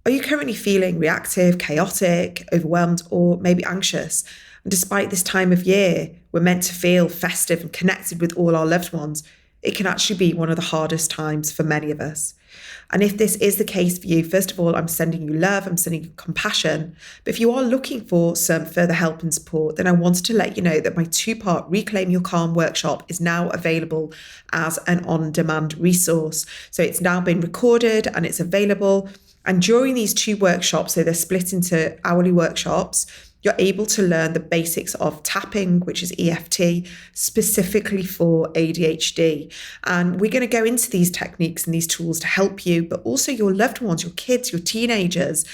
Are you currently feeling reactive, chaotic, overwhelmed, or maybe anxious? And despite this time of year, we're meant to feel festive and connected with all our loved ones. It can actually be one of the hardest times for many of us. And if this is the case for you, first of all, I'm sending you love, I'm sending you compassion. But if you are looking for some further help and support, then I wanted to let you know that my 2-part Reclaim Your Calm workshop is now available as an on-demand resource. So it's now been recorded and it's available. And during these 2 workshops, so they're split into hourly workshops, you're able to learn the basics of tapping, which is EFT, specifically for ADHD. And we're going to go into these techniques and these tools to help you, but also your loved ones, your kids, your teenagers,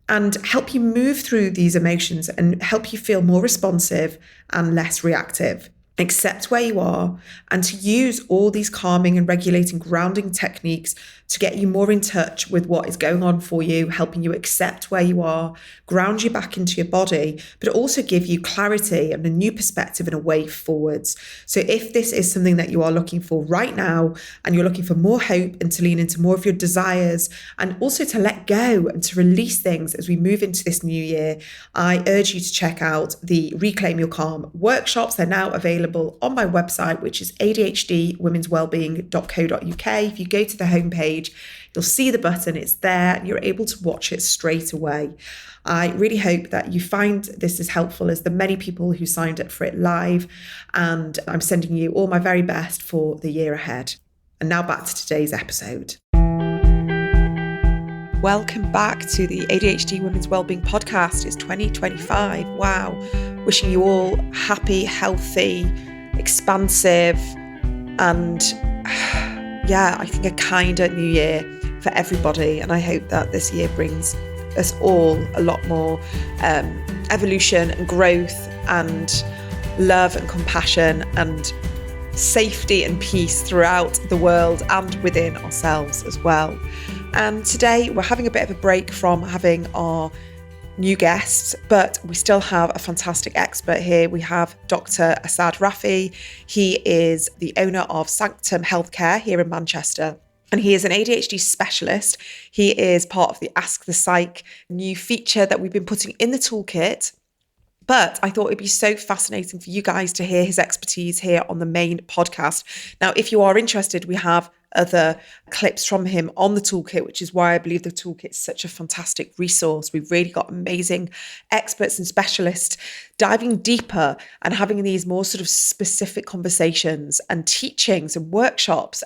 and help you move through these emotions and help you feel more responsive and less reactive. Accept where you are and to use all these calming and regulating grounding techniques to get you more in touch with what is going on for you, helping you accept where you are, ground you back into your body, but also give you clarity and a new perspective and a way forwards. So if this is something that you are looking for right now and you're looking for more hope and to lean into more of your desires and also to let go and to release things as we move into this new year, I urge you to check out the Reclaim Your Calm workshops. They're now available on my website, which is adhdwomenswellbeing.co.uk. If you go to the homepage, you'll see the button, it's there, and you're able to watch it straight away. I really hope that you find this as helpful as the many people who signed up for it live, and I'm sending you all my very best for the year ahead. And now back to today's episode. Welcome back to the ADHD Women's Wellbeing podcast. It's 2025. Wow. Wishing you all happy, healthy, expansive, and I think a kinder new year for everybody. And I hope that this year brings us all a lot more evolution and growth and love and compassion and safety and peace throughout the world and within ourselves as well. And today we're having a bit of a break from having our new guests, but we still have a fantastic expert here. We have Dr. Asad Rafi. He is the owner of Sanctum Healthcare here in Manchester, and he is an ADHD specialist. He is part of the Ask the Psych new feature that we've been putting in the toolkit. But I thought it'd be so fascinating for you guys to hear his expertise here on the main podcast. Now, if you are interested, we have other clips from him on the toolkit, which is why I believe the toolkit is such a fantastic resource. We've really got amazing experts and specialists diving deeper and having these more sort of specific conversations and teachings and workshops.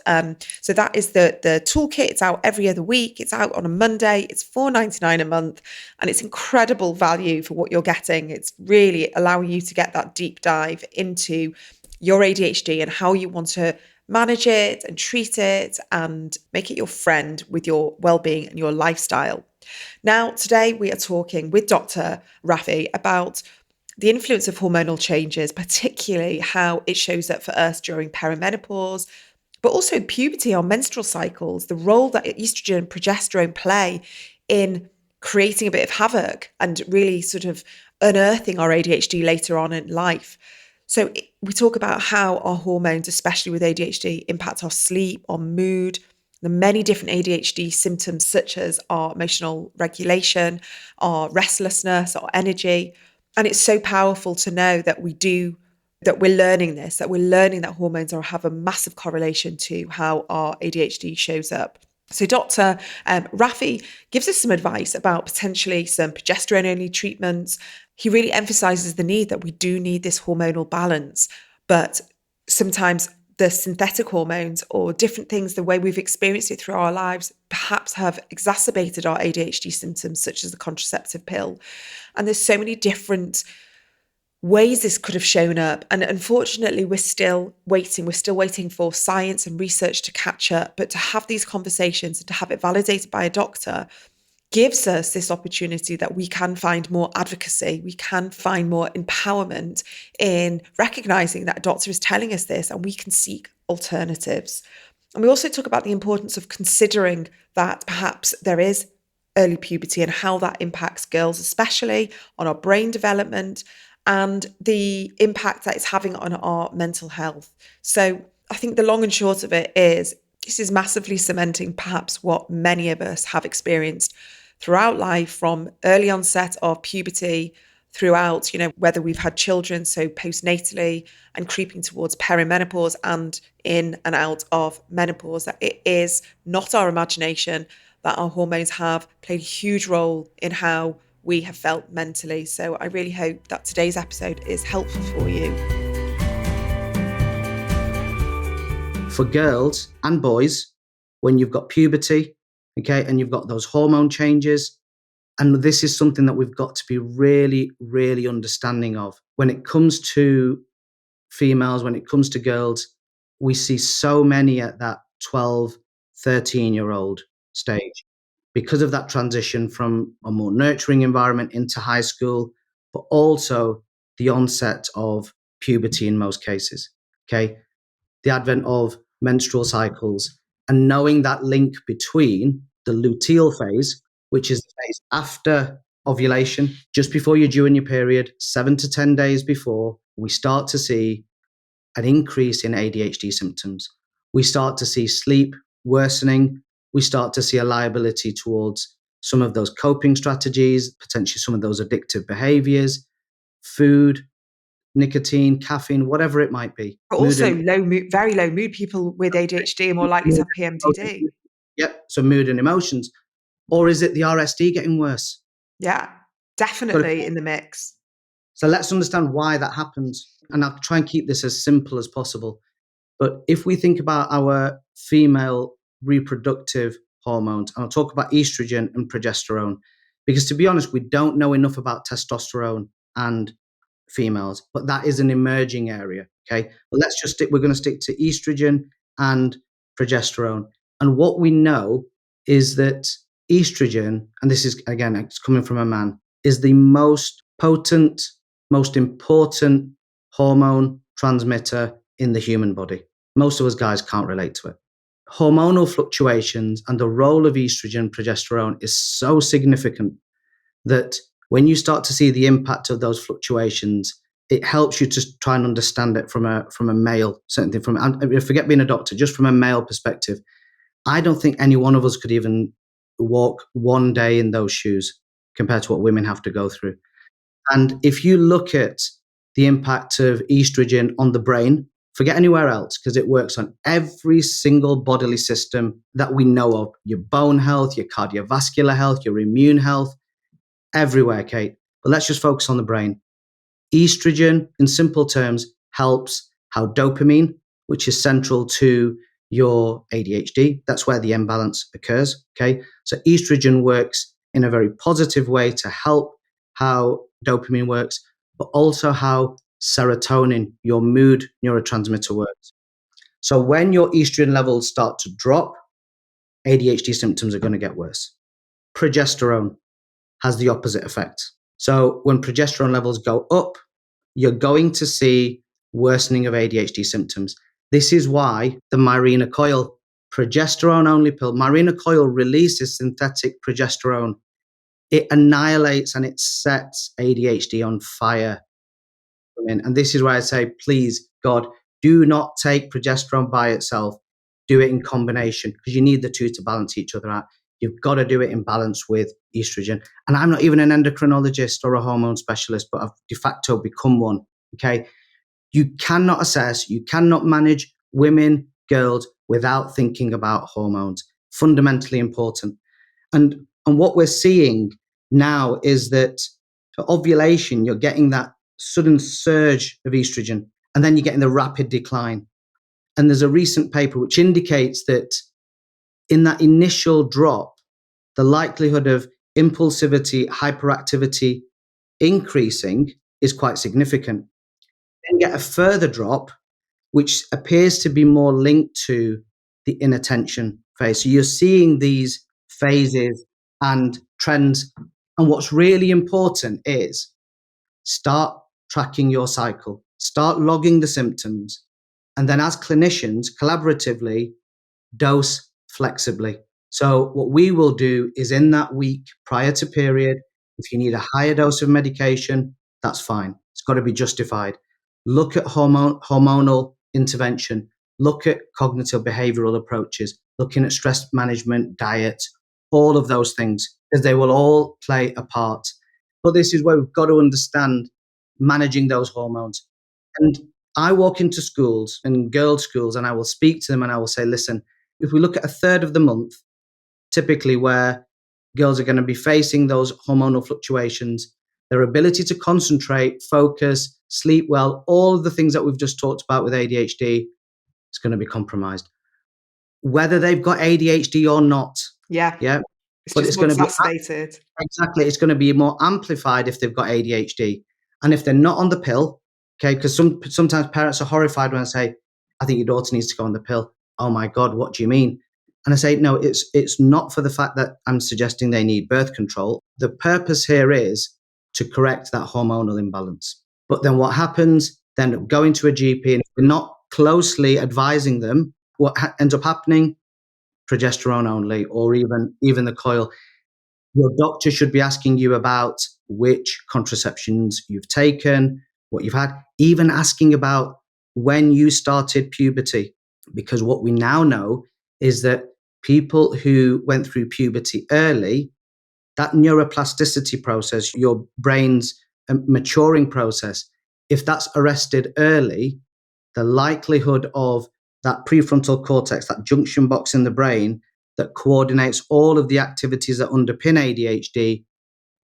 So that is the toolkit. It's out every other week. It's out on a Monday. It's $4.99 a month, and it's incredible value for what you're getting. It's really allowing you to get that deep dive into your ADHD and how you want to manage it and treat it and make it your friend with your well-being and your lifestyle. Now, today we are talking with Dr. Rafi about the influence of hormonal changes, particularly how it shows up for us during perimenopause, but also puberty, our menstrual cycles, the role that estrogen and progesterone play in creating a bit of havoc and really sort of unearthing our ADHD later on in life. So we talk about how our hormones, especially with ADHD, impact our sleep, our mood, the many different ADHD symptoms such as our emotional regulation, our restlessness, our energy. And it's so powerful to know that we're learning this, that we're learning that hormones have a massive correlation to how our ADHD shows up. So Dr. Rafi gives us some advice about potentially some progesterone-only treatments. He really emphasizes the need that we do need this hormonal balance, but sometimes the synthetic hormones or different things, the way we've experienced it through our lives, perhaps have exacerbated our ADHD symptoms, such as the contraceptive pill. And there's so many different ways this could have shown up. And unfortunately, we're still waiting for science and research to catch up. But to have these conversations and to have it validated by a doctor gives us this opportunity that we can find more advocacy, we can find more empowerment in recognizing that a doctor is telling us this, and we can seek alternatives. And we also talk about the importance of considering that perhaps there is early puberty and how that impacts girls, especially on our brain development and the impact that it's having on our mental health. So I think the long and short of it is, this is massively cementing perhaps what many of us have experienced throughout life, from early onset of puberty throughout, whether we've had children, so postnatally, and creeping towards perimenopause and in and out of menopause, that it is not our imagination, that our hormones have played a huge role in how we have felt mentally. So I really hope that today's episode is helpful for you. For girls and boys, when you've got puberty, okay, and you've got those hormone changes, and this is something that we've got to be really, really understanding of. When it comes to females, when it comes to girls, we see so many at that 12, 13-year-old stage because of that transition from a more nurturing environment into high school, but also the onset of puberty in most cases, okay? The advent of menstrual cycles, and knowing that link between the luteal phase, which is the phase after ovulation, just before you're due in your period, 7 to 10 days before, we start to see an increase in ADHD symptoms. We start to see sleep worsening. We start to see a liability towards some of those coping strategies, potentially some of those addictive behaviors, food, nicotine, caffeine, whatever it might be. But also low mood, very low mood people with ADHD are more likely to have PMDD. Yep, so mood and emotions. Or is it the RSD getting worse? Yeah, definitely in the mix. So let's understand why that happens. And I'll try and keep this as simple as possible. But if we think about our female reproductive hormones, and I'll talk about estrogen and progesterone, because to be honest, we don't know enough about testosterone and females, but that is an emerging area. Okay. But we're going to stick to estrogen and progesterone. And what we know is that estrogen, and this is, again, it's coming from a man, is the most potent, most important hormone transmitter in the human body. Most of us guys can't relate to it. Hormonal fluctuations and the role of estrogen and progesterone is so significant that when you start to see the impact of those fluctuations, it helps you to try and understand it from a male, certainly forget being a doctor, just from a male perspective. I don't think any one of us could even walk one day in those shoes compared to what women have to go through. And if you look at the impact of estrogen on the brain, forget anywhere else, because it works on every single bodily system that we know of, your bone health, your cardiovascular health, your immune health, everywhere, Kate. But let's just focus on the brain. Estrogen, in simple terms, helps how dopamine, which is central to your ADHD, that's where the imbalance occurs, okay? So estrogen works in a very positive way to help how dopamine works, but also how serotonin, your mood neurotransmitter, works. So when your estrogen levels start to drop, ADHD symptoms are going to get worse. Progesterone has the opposite effect. So when progesterone levels go up, you're going to see worsening of ADHD symptoms. This is why the Mirena coil, progesterone-only pill, Mirena coil releases synthetic progesterone. It annihilates and it sets ADHD on fire. And this is why I say, please, God, do not take progesterone by itself. Do it in combination, because you need the two to balance each other out. You've got to do it in balance with estrogen. And I'm not even an endocrinologist or a hormone specialist, but I've de facto become one. Okay. You cannot assess, you cannot manage women, girls without thinking about hormones. Fundamentally important. And what we're seeing now is that for ovulation, you're getting that sudden surge of estrogen, and then you're getting the rapid decline. And there's a recent paper which indicates that in that initial drop, the likelihood of impulsivity, hyperactivity increasing is quite significant. Then get a further drop, which appears to be more linked to the inattention phase. So you're seeing these phases and trends. And what's really important is start tracking your cycle, start logging the symptoms, and then as clinicians, collaboratively, dose flexibly. So what we will do is in that week prior to period, if you need a higher dose of medication, that's fine. It's got to be justified. Look at hormonal intervention. Look at cognitive behavioral approaches, looking at stress management, diet, all of those things, because they will all play a part. But this is where we've got to understand managing those hormones. And I walk into schools and girls' schools and I will speak to them and I will say, listen, if we look at a third of the month, typically where girls are going to be facing those hormonal fluctuations, their ability to concentrate, focus, sleep well, all of the things that we've just talked about with ADHD is going to be compromised. Whether they've got ADHD or not. Yeah. Yeah. It's But just it's more going to be exacerbated. exactly, it's going to be more amplified if they've got ADHD. And if they're not on the pill, okay, because sometimes parents are horrified when I say, I think your daughter needs to go on the pill. Oh my God, what do you mean? And I say, no, it's not for the fact that I'm suggesting they need birth control. The purpose here is to correct that hormonal imbalance. But then what happens? Then going to a GP, and if we're not closely advising them, what ends up happening? Progesterone only, or even the coil. Your doctor should be asking you about which contraceptions you've taken, what you've had, even asking about when you started puberty. Because what we now know is that people who went through puberty early, that neuroplasticity process, your brain's maturing process, if that's arrested early, the likelihood of that prefrontal cortex, that junction box in the brain that coordinates all of the activities that underpin ADHD,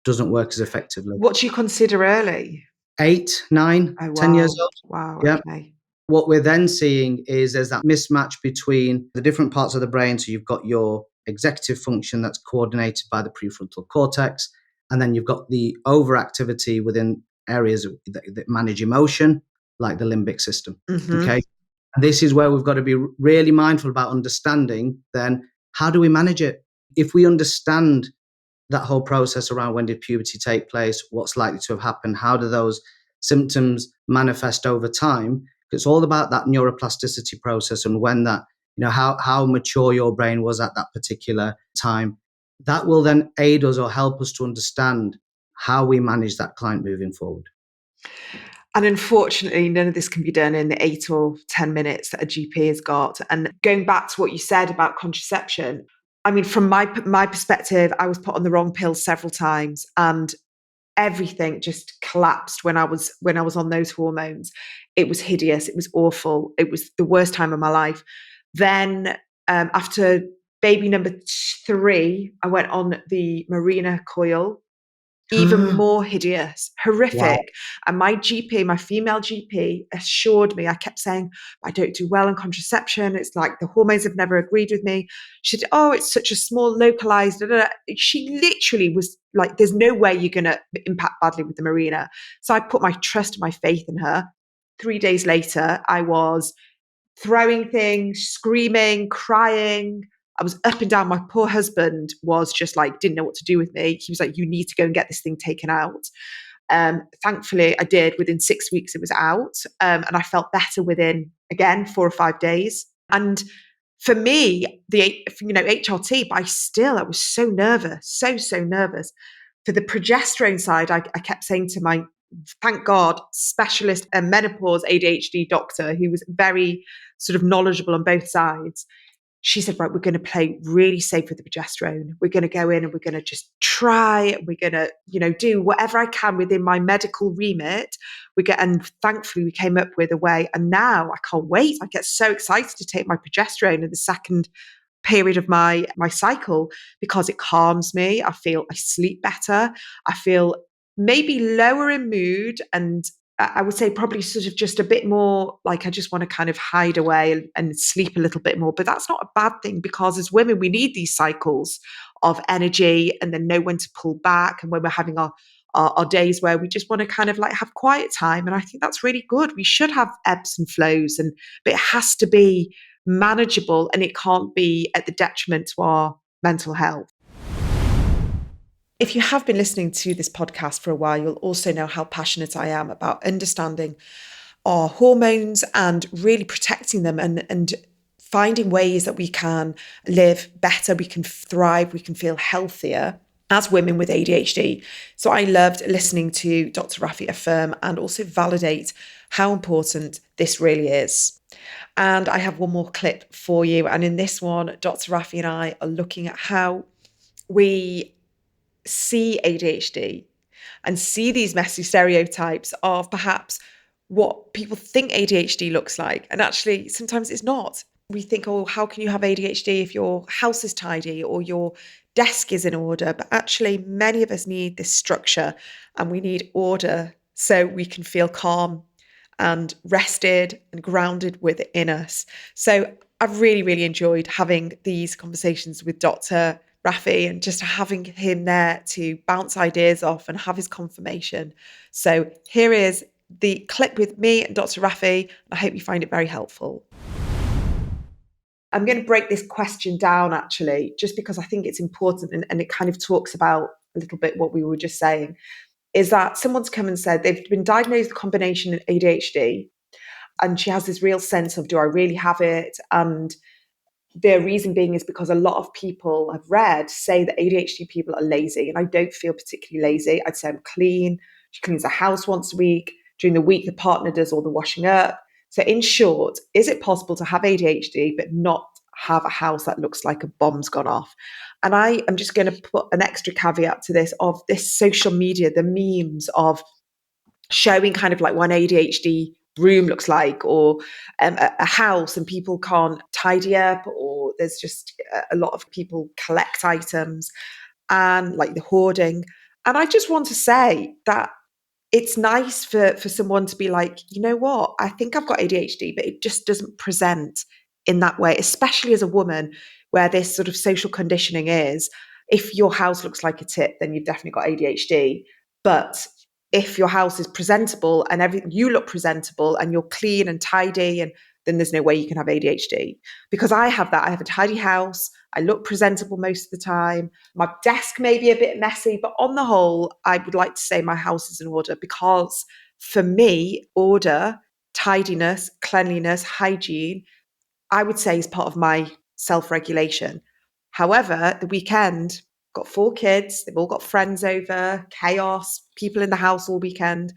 doesn't work as effectively. What do you consider early? 8, 9, Oh, 10 years wow. old. Wow. Yeah. Okay. What we're then seeing is there's that mismatch between the different parts of the brain. So you've got your executive function that's coordinated by the prefrontal cortex, and then you've got the overactivity within areas that manage emotion, like the limbic system. Mm-hmm. Okay. And this is where we've got to be really mindful about understanding then how do we manage it? If we understand that whole process around when did puberty take place, what's likely to have happened, how do those symptoms manifest over time? It's all about that neuroplasticity process and when that, how mature your brain was at that particular time. That will then aid us or help us to understand how we manage that client moving forward. And unfortunately, none of this can be done in the 8 or 10 minutes that a GP has got. And going back to what you said about contraception, I mean, from my perspective, I was put on the wrong pill several times, and everything just collapsed when I was on those hormones. It was hideous. It was awful. It was the worst time of my life. Then after baby number 3, I went on the Mirena coil. Even more hideous, horrific. Wow. And my GP, my female GP, assured me, I kept saying, I don't do well on contraception. It's like the hormones have never agreed with me. She said, oh, it's such a small, localized. Da, da, da. She literally was like, there's no way you're going to impact badly with the Mirena. So I put my trust and my faith in her. 3 days later, I was throwing things, screaming, crying. I was up and down. My poor husband was just like, didn't know what to do with me. He was like, you need to go and get this thing taken out. Thankfully, I did. Within 6 weeks, it was out. And I felt better within, again, 4 or 5 days. And for me, HRT, but I was so nervous, so nervous. For the progesterone side, I kept saying to my, thank God, specialist and menopause ADHD doctor, who was very sort of knowledgeable on both sides. She said, right, we're going to play really safe with the progesterone. We're going to go in and we're going to just try. We're going to, do whatever I can within my medical remit. And thankfully we came up with a way. And now I can't wait. I get so excited to take my progesterone in the second period of my cycle because it calms me. I sleep better. I feel maybe lower in mood, and I would say probably sort of just a bit more like I just want to kind of hide away and sleep a little bit more. But that's not a bad thing, because as women, we need these cycles of energy and then know when to pull back. And when we're having our days where we just want to kind of like have quiet time. And I think that's really good. We should have ebbs and flows, but it has to be manageable and it can't be at the detriment to our mental health. If you have been listening to this podcast for a while, you'll also know how passionate I am about understanding our hormones and really protecting them and finding ways that we can live better, we can thrive, we can feel healthier as women with ADHD. So I loved listening to Dr. Rafi affirm and also validate how important this really is. And I have one more clip for you. And in this one, Dr. Rafi and I are looking at how we see ADHD and see these messy stereotypes of perhaps what people think ADHD looks like. And actually, sometimes it's not. We think, oh, how can you have ADHD if your house is tidy or your desk is in order? But actually, many of us need this structure and we need order so we can feel calm and rested and grounded within us. So I've really, really enjoyed having these conversations with Dr. Rafi and just having him there to bounce ideas off and have his confirmation. So here is the clip with me and Dr. Rafi. I hope you find it very helpful. I'm going to break this question down actually, just because I think it's important and it kind of talks about a little bit what we were just saying, is that someone's come and said they've been diagnosed with a combination of ADHD and she has this real sense of, do I really have it? And the reason being is because a lot of people I've read say that ADHD people are lazy, and I don't feel particularly lazy. I'd say I'm clean. She cleans the house once a week. During the week, the partner does all the washing up. So in short, is it possible to have ADHD but not have a house that looks like a bomb's gone off? And I am just going to put an extra caveat to this of this social media, the memes of showing kind of like what an ADHD room looks like, or a house, and people can't tidy up, or there's just a lot of people collect items and like the hoarding. And I just want to say that it's nice for someone to be like, you know what, I think I've got ADHD, but it just doesn't present in that way, especially as a woman, where this sort of social conditioning is, if your house looks like a tip, then you've definitely got ADHD. But if your house is presentable and everything, you look presentable and you're clean and tidy, and then there's no way you can have ADHD. Because I have that. I have a tidy house. I look presentable most of the time. My desk may be a bit messy, but on the whole, I would like to say my house is in order, because for me, order, tidiness, cleanliness, hygiene, I would say is part of my self-regulation. However, the weekend, got 4 kids, they've all got friends over, chaos, people in the house all weekend.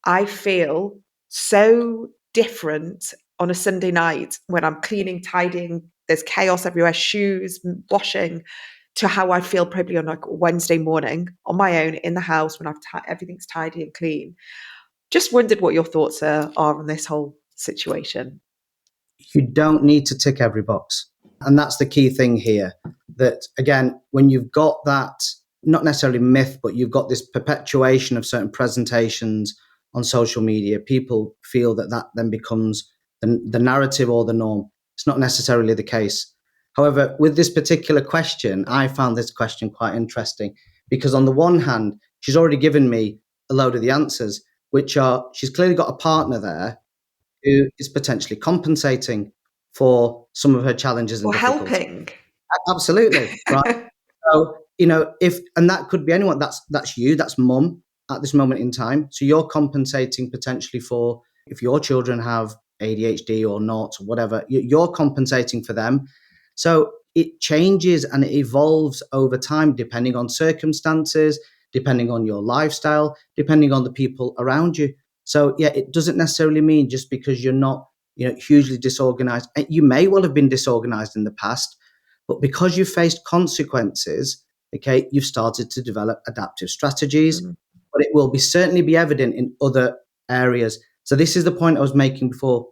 I feel so different on a Sunday night when I'm cleaning, tidying, there's chaos everywhere, shoes, washing, to how I feel probably on like Wednesday morning on my own in the house when everything's tidy and clean. Just wondered what your thoughts are on this whole situation. You don't need to tick every box. And that's the key thing here. That, again, when you've got that, not necessarily myth, but you've got this perpetuation of certain presentations on social media, people feel that that then becomes the narrative or the norm. It's not necessarily the case. However, with this particular question, I found this question quite interesting because on the one hand, she's already given me a load of the answers, which are, she's clearly got a partner there who is potentially compensating for some of her challenges and Or difficulties. helping. Absolutely, right? So, and that could be anyone. That's you, that's mum at this moment in time. So you're compensating potentially for if your children have ADHD or not, or whatever, you're compensating for them. So it changes and it evolves over time, depending on circumstances, depending on your lifestyle, depending on the people around you. So yeah, it doesn't necessarily mean just because you're not, hugely disorganized. You may well have been disorganized in the past, but because you've faced consequences, okay, you've started to develop adaptive strategies, but it will certainly be evident in other areas. So this is the point I was making before.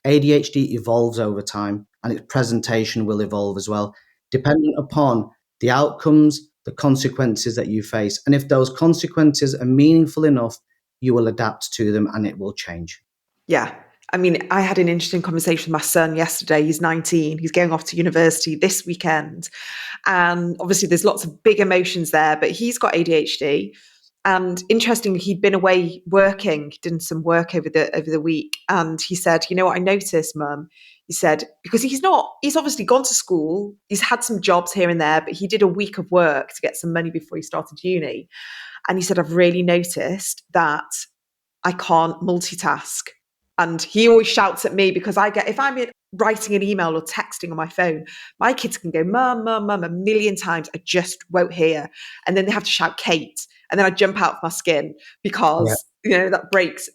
ADHD evolves over time and its presentation will evolve as well, dependent upon the outcomes, the consequences that you face. And if those consequences are meaningful enough, you will adapt to them and it will change. Yeah. I mean, I had an interesting conversation with my son yesterday. He's 19. He's going off to university this weekend. And obviously, there's lots of big emotions there, but he's got ADHD. And interestingly, he'd been away working, doing some work over the week. And he said, you know what I noticed, Mum? He said, because he's obviously gone to school. He's had some jobs here and there, but he did a week of work to get some money before he started uni. And he said, I've really noticed that I can't multitask. And he always shouts at me because if I'm writing an email or texting on my phone, my kids can go, Mum, Mum, Mum, a million times. I just won't hear. And then they have to shout Kate. And then I jump out of my skin because, that breaks.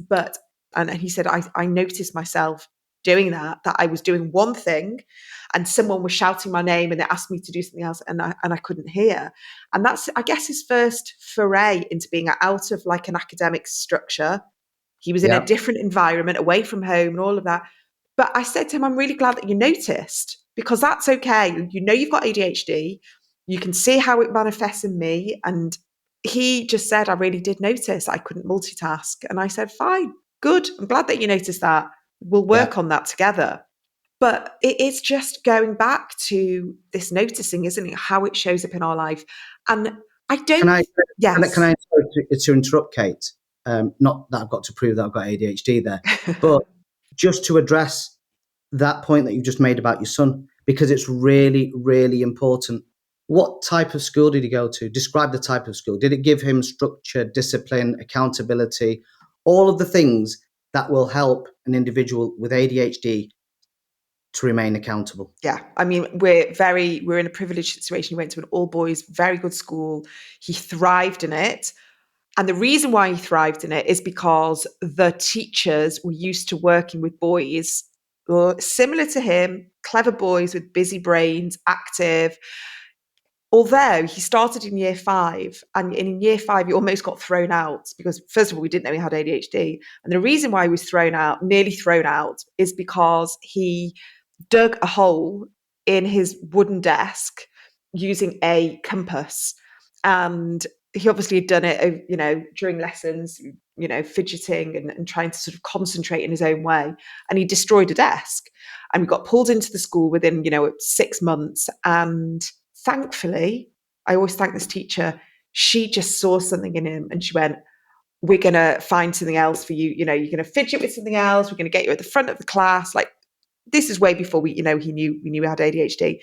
And he said, I noticed myself doing that I was doing one thing and someone was shouting my name and they asked me to do something else and I couldn't hear. And that's, I guess, his first foray into being out of like an academic structure. He was in a different environment, away from home and all of that. But I said to him, I'm really glad that you noticed, because that's okay. You know, you've got ADHD. You can see how it manifests in me. And he just said, I really did notice I couldn't multitask. And I said, fine, good. I'm glad that you noticed that. We'll work on that together. But it's just going back to this noticing, isn't it? How it shows up in our life. And I don't. Can I Yes. to interrupt, Kate? Not that I've got to prove that I've got ADHD there, but just to address that point that you just made about your son, because it's really, really important. What type of school did he go to? Describe the type of school. Did it give him structure, discipline, accountability, all of the things that will help an individual with ADHD to remain accountable? Yeah. I mean, we're in a privileged situation. He went to an all boys, very good school. He thrived in it. And the reason why he thrived in it is because the teachers were used to working with boys similar to him, clever boys with busy brains, active. Although he started in year 5, and in year 5, he almost got thrown out because, first of all, we didn't know he had ADHD. And the reason why he was nearly thrown out, is because he dug a hole in his wooden desk using a compass. And he obviously had done it, during lessons, fidgeting and trying to sort of concentrate in his own way. And he destroyed a desk. And we got pulled into the school within, 6 months. And thankfully, I always thank this teacher, she just saw something in him and she went, we're going to find something else for you. You're going to fidget with something else. We're going to get you at the front of the class. Like, this is way before we knew he had ADHD.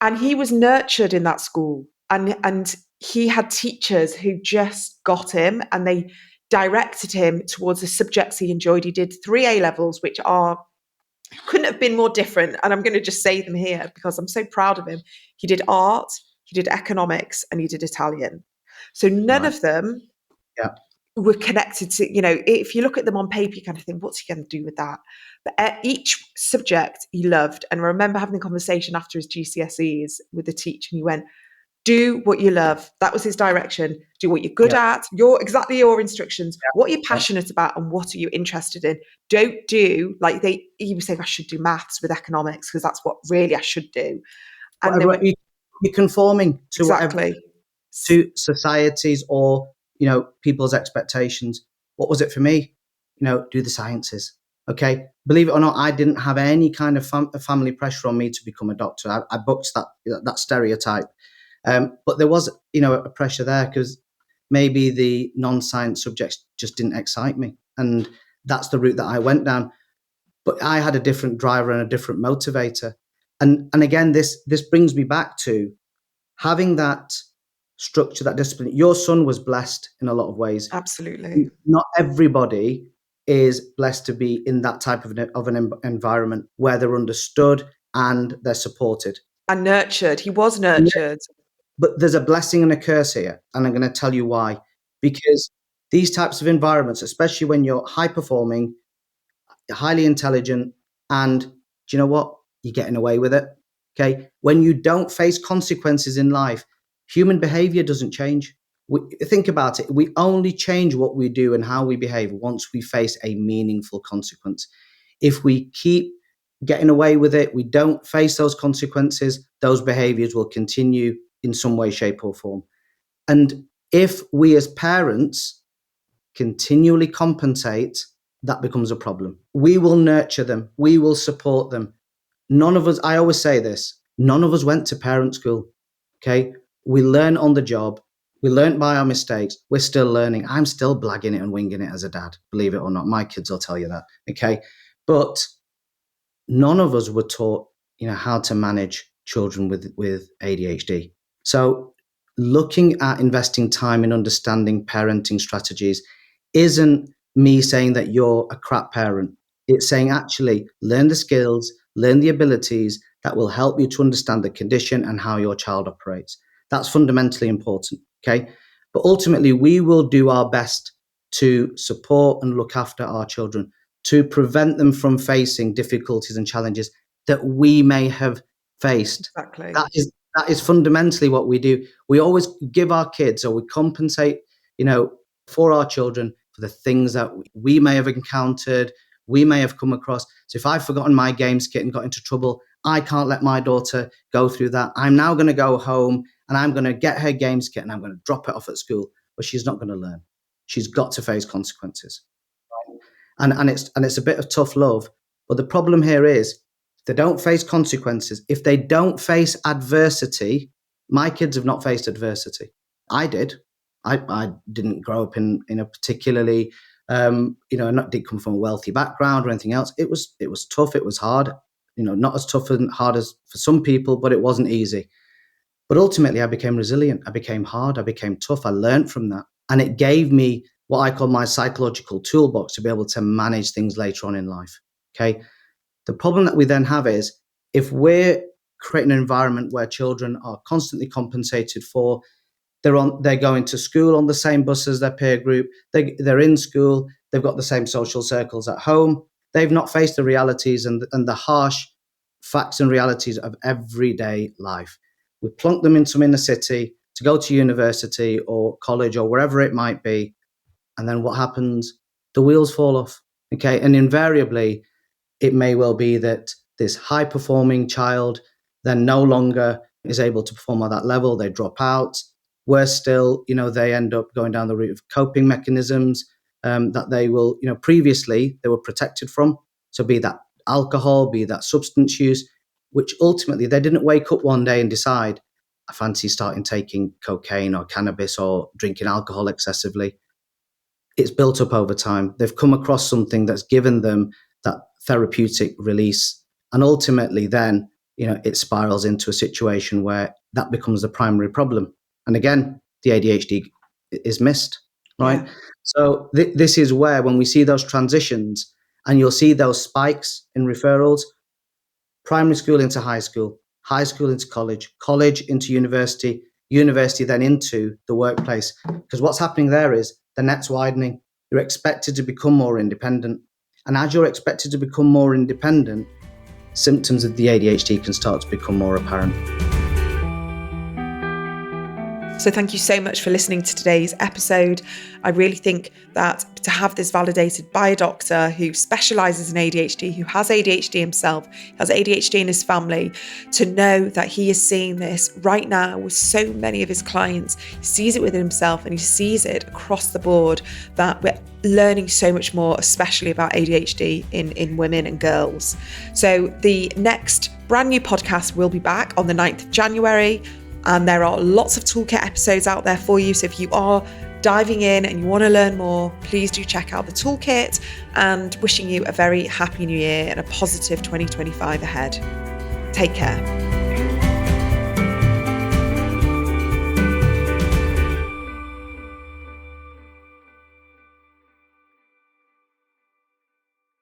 And he was nurtured in that school. And he had teachers who just got him and they directed him towards the subjects he enjoyed. He did 3 A levels, which couldn't have been more different. And I'm going to just say them here because I'm so proud of him. He did art, he did economics, and he did Italian. So none of them were connected to, if you look at them on paper, you kind of think, what's he going to do with that? But each subject he loved. And I remember having a conversation after his GCSEs with the teacher, and he went, do what you love. That was his direction. Do what you're good at. Exactly your instructions. What you're passionate about and what are you interested in. Don't do like he was saying, I should do maths with economics because that's what really I should do. And you're conforming to exactly whatever, to societies or people's expectations. What was it for me? Do the sciences. Okay, believe it or not, I didn't have any kind of family pressure on me to become a doctor. I bucked that stereotype. But there was, a pressure there because maybe the non-science subjects just didn't excite me. And that's the route that I went down. But I had a different driver and a different motivator. And again, this brings me back to having that structure, that discipline. Your son was blessed in a lot of ways. Absolutely. Not everybody is blessed to be in that type of an environment where they're understood and they're supported. And nurtured. He was nurtured. But there's a blessing and a curse here, and I'm going to tell you why. Because these types of environments, especially when you're high performing, highly intelligent, and do you know what? You're getting away with it. Okay. When you don't face consequences in life, human behavior doesn't change. Think about it. We only change what we do and how we behave once we face a meaningful consequence. If we keep getting away with it, we don't face those consequences, those behaviors will continue in some way, shape, or form. And if we as parents continually compensate, that becomes a problem. We will nurture them. We will support them. None of us, I always say this, none of us went to parent school. Okay. We learn on the job. We learn by our mistakes. We're still learning. I'm still blagging it and winging it as a dad, believe it or not. My kids will tell you that. Okay. But none of us were taught, how to manage children with ADHD. So looking at investing time in understanding parenting strategies isn't me saying that you're a crap parent. It's saying actually learn the skills, learn the abilities that will help you to understand the condition and how your child operates. That's fundamentally important. Okay. But ultimately, we will do our best to support and look after our children. to prevent them from facing difficulties and challenges that we may have faced. Exactly. That is fundamentally what we do. We always give our kids, or we compensate, for our children for the things that we may have encountered, we may have come across. So if I've forgotten my games kit and got into trouble, I can't let my daughter go through that. I'm now going to go home and I'm going to get her games kit and I'm going to drop it off at school, but she's not going to learn. She's got to face consequences. And it's a bit of tough love. But the problem here is, if they don't face consequences, if they don't face adversity, my kids have not faced adversity. I did. I didn't grow up in a particularly, didn't come from a wealthy background or anything else. It was tough. It was hard. Not as tough and hard as for some people, but it wasn't easy. But ultimately, I became resilient. I became hard. I became tough. I learned from that. And it gave me what I call my psychological toolbox to be able to manage things later on in life. Okay. The problem that we then have is, if we're creating an environment where children are constantly compensated for, they're going to school on the same bus as their peer group, they're in school, they've got the same social circles at home, they've not faced the realities and the harsh facts and realities of everyday life. We plunk them in some inner city to go to university or college or wherever it might be. And then what happens? The wheels fall off. Okay. And invariably, it may well be that this high performing child then no longer is able to perform at that level. They drop out. Worse still, they end up going down the route of coping mechanisms that they will, previously they were protected from. So be that alcohol, be that substance use, which ultimately they didn't wake up one day and decide, I fancy starting taking cocaine or cannabis or drinking alcohol excessively. It's built up over time. They've come across something that's given them that therapeutic release. And ultimately then, it spirals into a situation where that becomes the primary problem. And again, the ADHD is missed, right? Yeah. So this is where, when we see those transitions and you'll see those spikes in referrals, primary school into high school into college into university then into the workplace. Because what's happening there is the net's widening. You're expected to become more independent. And as you're expected to become more independent, symptoms of the ADHD can start to become more apparent. So thank you so much for listening to today's episode. I really think that to have this validated by a doctor who specialises in ADHD, who has ADHD himself, has ADHD in his family, to know that he is seeing this right now with so many of his clients, he sees it within himself and he sees it across the board, that we're learning so much more, especially about ADHD in women and girls. So the next brand new podcast will be back on the 9th of January. And there are lots of toolkit episodes out there for you. So if you are diving in and you want to learn more, please do check out the toolkit, and wishing you a very happy new year and a positive 2025 ahead. Take care.